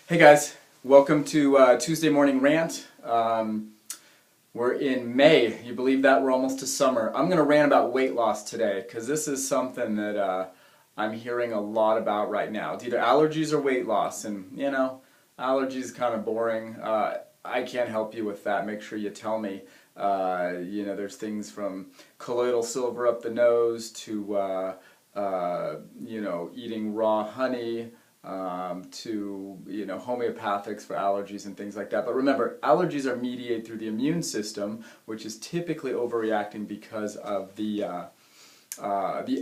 Hey guys, welcome to Tuesday Morning Rant. We're in May. You believe that? We're almost to summer. I'm going to rant about weight loss today because this is something that I'm hearing a lot about right now. It's either allergies or weight loss, and you know, allergies is kind of boring. I can't help you with that. Make sure you tell me. You know, there's things from colloidal silver up the nose to you know, eating raw honey. To homeopathics for allergies and things like that. But remember, allergies are mediated through the immune system, which is typically overreacting because of the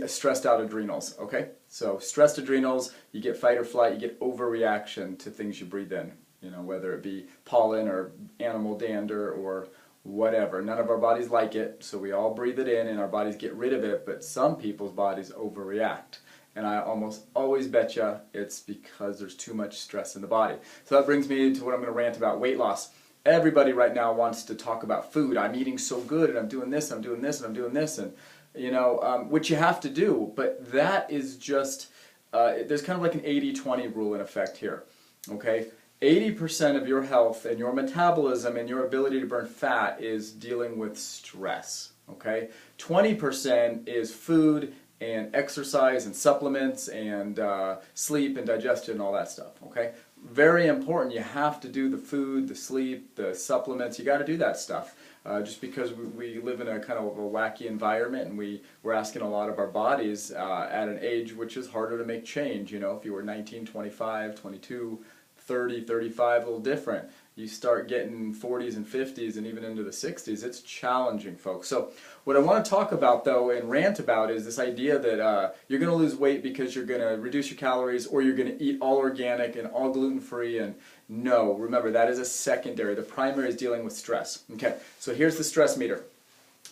stressed out adrenals. Okay, so stressed adrenals, you get fight or flight, you get overreaction to things you breathe in. You know, whether it be pollen or animal dander or whatever. None of our bodies like it, so we all breathe it in and our bodies get rid of it, but some people's bodies overreact. And I almost always bet you it's because there's too much stress in the body. So that brings me to what I'm going to rant about: weight loss. Everybody right now wants to talk about food. I'm eating so good and I'm doing this, I'm doing this, and I'm doing this, and you know, which you have to do, but that is just, there's kind of like an 80-20 rule in effect here, okay? 80% of your health and your metabolism and your ability to burn fat is dealing with stress, okay? 20% is food and exercise and supplements and sleep and digestion and all that stuff, okay? Very important. You have to do the food, the sleep, the supplements. You got to do that stuff. Just because we live in a kind of a wacky environment and we're asking a lot of our bodies at an age which is harder to make change. You know, if you were 19, 25, 22, 30, 35, a little different. You start getting 40s and 50s and even into the 60s, it's challenging, folks. So what I want to talk about, though, and rant about is this idea that you're going to lose weight because you're going to reduce your calories or you're going to eat all organic and all gluten-free. And no, remember, that is a secondary. The primary is dealing with stress. Okay, so here's the stress meter.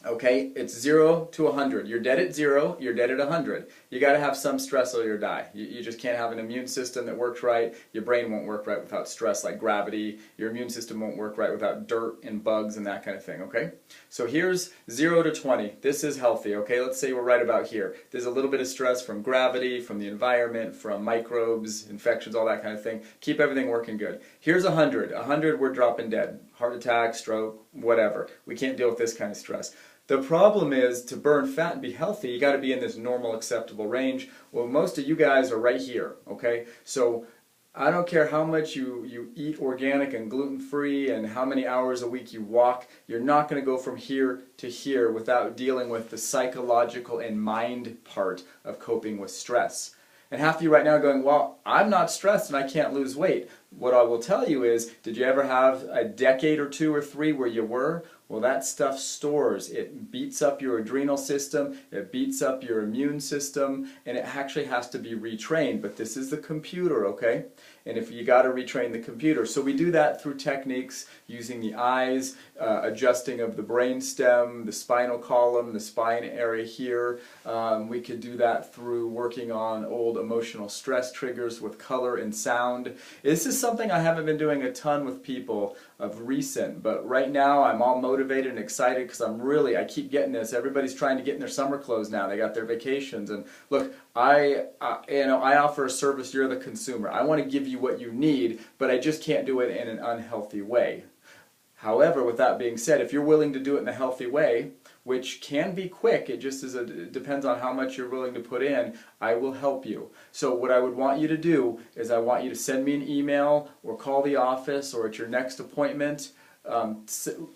Okay, it's 0 to 100. You're dead at 0, you're dead at 100. You got to have some stress or you'll die. You just can't have an immune system that works right. Your brain won't work right without stress like gravity. Your immune system won't work right without dirt and bugs and that kind of thing, okay? So here's 0 to 20. This is healthy, okay? Let's say we're right about here. There's a little bit of stress from gravity, from the environment, from microbes, infections, all that kind of thing. Keep everything working good. Here's 100. 100, we're dropping dead. Heart attack, stroke, whatever. We can't deal with this kind of stress. The problem is, to burn fat and be healthy, you got to be in this normal acceptable range. Well, most of you guys are right here, okay? So I don't care how much you eat organic and gluten-free and how many hours a week you walk, you're not going to go from here to here without dealing with the psychological and mind part of coping with stress. And half of you right now are going, well, I'm not stressed and I can't lose weight. What I will tell you is, did you ever have a decade or 2 or 3 where you were? Well, that stuff stores. It beats up your adrenal system, it beats up your immune system, and it actually has to be retrained. But this is the computer, okay? And if you got to retrain the computer. So we do that through techniques using the eyes, adjusting of the brain stem, the spinal column, the spine area here. We could do that through working on old emotional stress triggers with color and sound. This is something I haven't been doing a ton with people of recent, but right now I'm all motivated and excited because I keep getting this. Everybody's trying to get in their summer clothes now. They got their vacations, and look, I offer a service. You're the consumer. I want to give you what you need, but I just can't do it in an unhealthy way. However, with that being said, if you're willing to do it in a healthy way, which can be quick, it just it depends on how much you're willing to put in, I will help you. So what I would want you to do is I want you to send me an email or call the office or at your next appointment.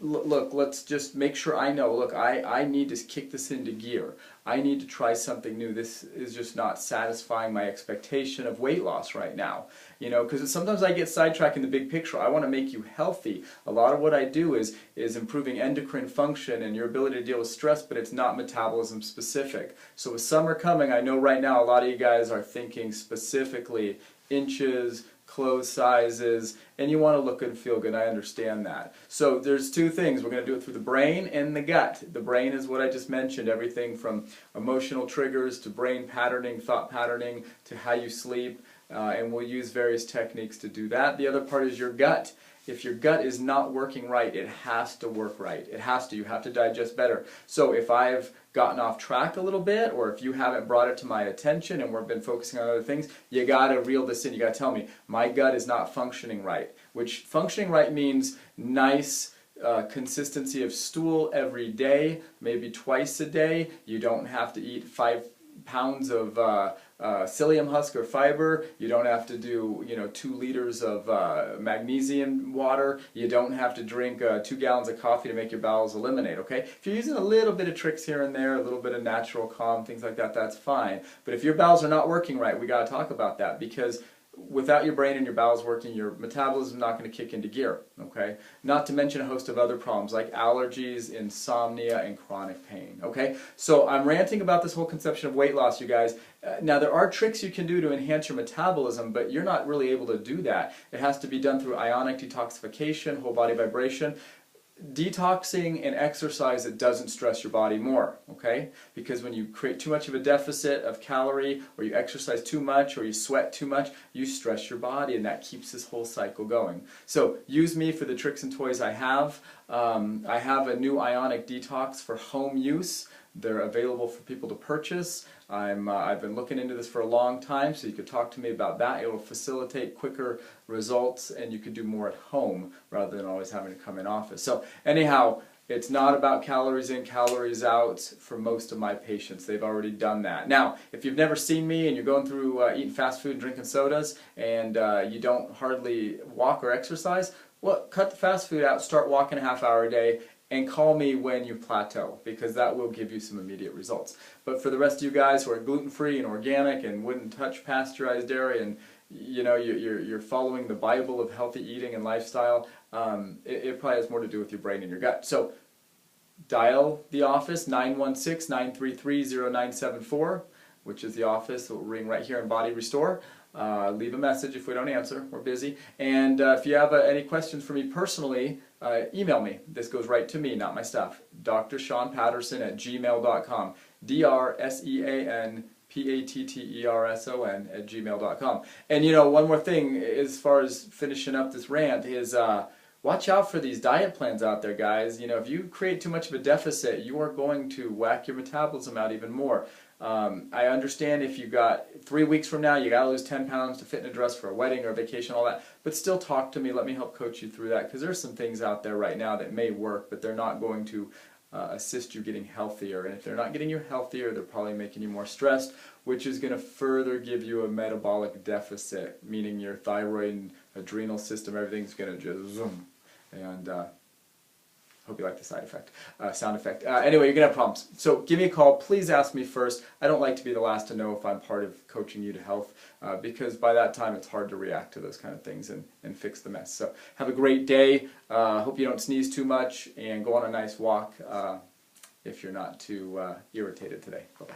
Look, let's just make sure I know, look, I need to kick this into gear. I need to try something new. This is just not satisfying my expectation of weight loss right now. You know, because sometimes I get sidetracked in the big picture. I want to make you healthy. A lot of what I do is improving endocrine function and your ability to deal with stress, but it's not metabolism specific. So with summer coming, I know right now a lot of you guys are thinking specifically inches, clothes sizes, and you want to look good and feel good. I understand that. So there's 2 things. We're going to do it through the brain and the gut. The brain is what I just mentioned, everything from emotional triggers to brain patterning, thought patterning, to how you sleep. and we'll use various techniques to do that. The other part is your gut. If your gut is not working right, it has to work right. It has to. You have to digest better. So if I've gotten off track a little bit, or if you haven't brought it to my attention and we've been focusing on other things, you got to reel this in. You got to tell me, my gut is not functioning right. Which functioning right means nice consistency of stool every day, maybe twice a day. You don't have to eat 5 pounds of psyllium husk or fiber. You don't have to do 2 liters of magnesium water. You don't have to drink 2 gallons of coffee to make your bowels eliminate, okay? If you're using a little bit of tricks here and there, a little bit of natural calm, things like that, that's fine. But if your bowels are not working right, we got to talk about that, because without your brain and your bowels working, your metabolism is not going to kick into gear, okay? Not to mention a host of other problems like allergies, insomnia, and chronic pain, okay? So I'm ranting about this whole conception of weight loss, you guys. Now, there are tricks you can do to enhance your metabolism, but you're not really able to do that. It has to be done through ionic detoxification, whole body vibration. Detoxing and exercise, it doesn't stress your body more, okay? Because when you create too much of a deficit of calorie, or you exercise too much, or you sweat too much, you stress your body, and that keeps this whole cycle going. So use me for the tricks and toys I have. I have a new ionic detox for home use. They're available for people to purchase. I've been looking into this for a long time, so you could talk to me about that. It will facilitate quicker results, and you could do more at home rather than always having to come in office. So anyhow, it's not about calories in, calories out for most of my patients. They've already done that. Now, if you've never seen me and you're going through eating fast food and drinking sodas, and you don't hardly walk or exercise, well, cut the fast food out, start walking a half-hour a day, and call me when you plateau, because that will give you some immediate results. But for the rest of you guys who are gluten-free and organic and wouldn't touch pasteurized dairy, and you're following the Bible of healthy eating and lifestyle, it probably has more to do with your brain and your gut. So dial the office, 916-933-0974, which is the office that will ring right here in Body Restore. Leave a message if we don't answer. We're busy. And if you have any questions for me personally, email me. This goes right to me, not my staff. drseanpatterson@gmail.com. drseanpatterson@gmail.com. And one more thing as far as finishing up this rant is watch out for these diet plans out there, guys. If you create too much of a deficit, you are going to whack your metabolism out even more. I understand if you got 3 weeks from now, you got to lose 10 pounds to fit in a dress for a wedding or a vacation, all that, but still talk to me. Let me help coach you through that, because there's some things out there right now that may work, but they're not going to assist you getting healthier. And if they're not getting you healthier, they're probably making you more stressed, which is going to further give you a metabolic deficit, meaning your thyroid and adrenal system, everything's going to just zoom. And hope you like the sound effect. Anyway, you're going to have problems. So give me a call. Please ask me first. I don't like to be the last to know if I'm part of coaching you to health, because by that time it's hard to react to those kind of things and fix the mess. So have a great day. Hope you don't sneeze too much, and go on a nice walk if you're not too irritated today. Bye-bye.